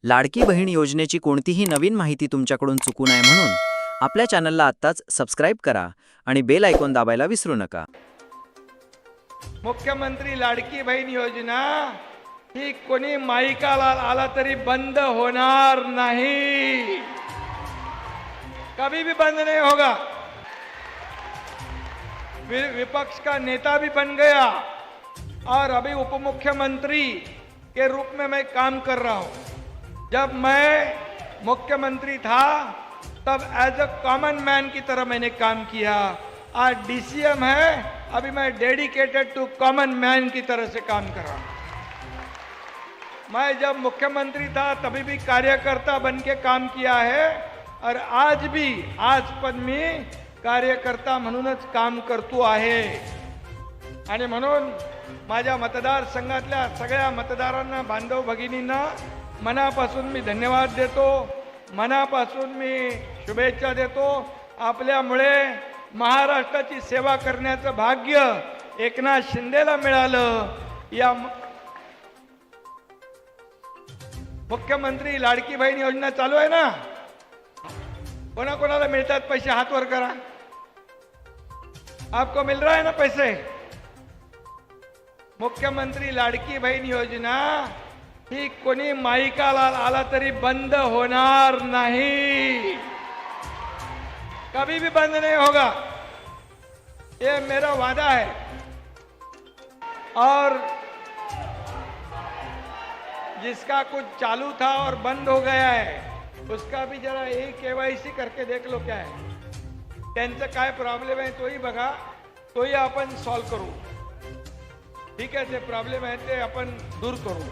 लाडकी बहीण योजनेची कोणतीही नवीन माहिती तुमच्याकडून चुकू नये म्हणून आपल्या चॅनलला आत्ताच सबस्क्राईब करा आणि बेल आयकॉन दाबायला विसरू नका। मुख्यमंत्री लाडकी बहीण योजना ही कोणी माईकाला आला तरी बंद होणार नहीं, कभी भी बंद नहीं होगा। विपक्ष का नेता भी बन गया और अभी उप मुख्यमंत्री के रूप में मैं काम कर रहा हूं। जब मैं मुख्यमंत्री था तब एज अ कॉमन मैन की तरह मैंने काम किया। आज डीसीएम है, अभी मैं डेडिकेटेड टू कॉमन मैन की तरह से काम कर रहा हूं। मैं जब मुख्यमंत्री था तभी भी कार्यकर्ता बन के काम किया है और आज भी आज पण मी कार्यकर्ता म्हणूनच काम करतो आहे। आणि म्हणून माझ्या मतदारसंघातल्या सगळ्या मतदारांना, बांधव भगिनींना मनापासून मी धन्यवाद देतो, मनापासून मी शुभेच्छा देतो। आपल्यामुळे महाराष्ट्राची सेवा करण्याचं भाग्य एकनाथ शिंदेला मिळालं। या मुख्यमंत्री लाडकी बहीण योजना चालू आहे ना, कोणाकोणाला मिळतात पैसे हात वर करा। आपको मिल रहा है ना पैसे? मुख्यमंत्री लाडकी बहीण योजना ही कोणी माईकाला आला तरी बंद होणार नहीं, कभी भी बंद नहीं होगा, ये मेरा वादा है। और जिसका कुछ चालू था और बंद हो गया है उसका भी जरा केवायसी करके देख लो क्या है, त्यांचं काय प्रॉब्लेम आहे तोही बघा, तोही आपण सॉल्व करू। ठीक आहे, ते प्रॉब्लेम आहे ते आपण दूर करू।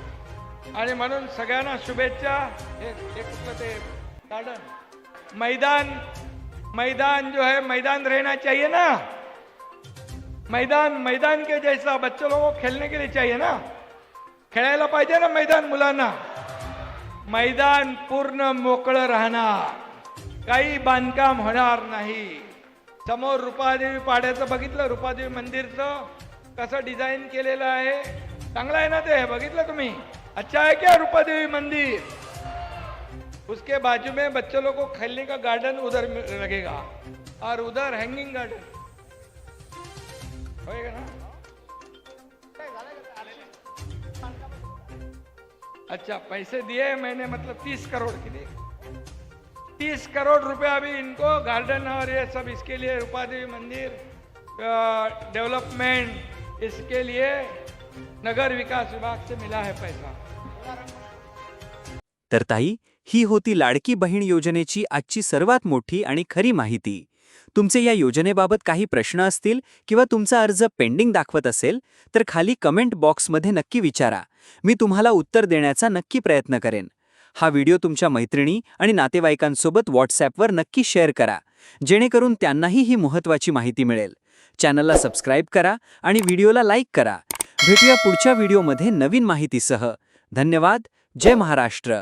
आणि म्हणून सगळ्यांना शुभेच्छा। एक कुठलं ते गार्डन मैदान जो है मैदान रहना चाहिए ना, मैदान के जैसा बच्चों लोगों को खेलने के लिए चाहिए ना, खेळायला पाहिजे ना मैदान मुलांना। मैदान पूर्ण मोकळं राहणार, काही बांधकाम होणार नाही। समोर रूपादेवी पाड्याचं बघितलं, रूपादेवी मंदिरचं कसं डिझाइन केलेलं आहे, चांगलं आहे ना ते, बघितलं तुम्ही? अच्छा है क्या रूपादेवी मंदिर? उसके बाजू में बच्चों लोग को खेलने का गार्डन उधर लगेगा और उधर हैंगिंग गार्डन होएगा ना। अच्छा, पैसे दिए मैंने, मतलब 30 करोड़ के लिए 30 करोड़ रुपए अभी इनको गार्डन और ये सब इसके लिए, रूपादेवी मंदिर डेवलपमेंट, इसके लिए नगर विकास विभाग से मिला है पैसा। तर ताई, ही होती लाडकी बहीण योजनेची आजची सर्वात मोठी आणि खरी माहिती। तुमचे या योजनेबाबत काही प्रश्न असतील किंवा तुमचा अर्ज पेंडिंग दाखवत असेल तर खाली कमेंट बॉक्समध्ये नक्की विचारा, मी तुम्हाला उत्तर देण्याचा नक्की प्रयत्न करेन। हा व्हिडिओ तुमच्या मैत्रिणी आणि नातेवाईकांसोबत व्हॉट्सॲपवर नक्की शेअर करा, जेणेकरून त्यांनाही ही महत्त्वाची माहिती मिळेल। चॅनलला सबस्क्राईब करा आणि व्हिडिओला लाईक करा। भेटूया पुढच्या व्हिडिओमध्ये नवीन माहितीसह। धन्यवाद। जय महाराष्ट्र।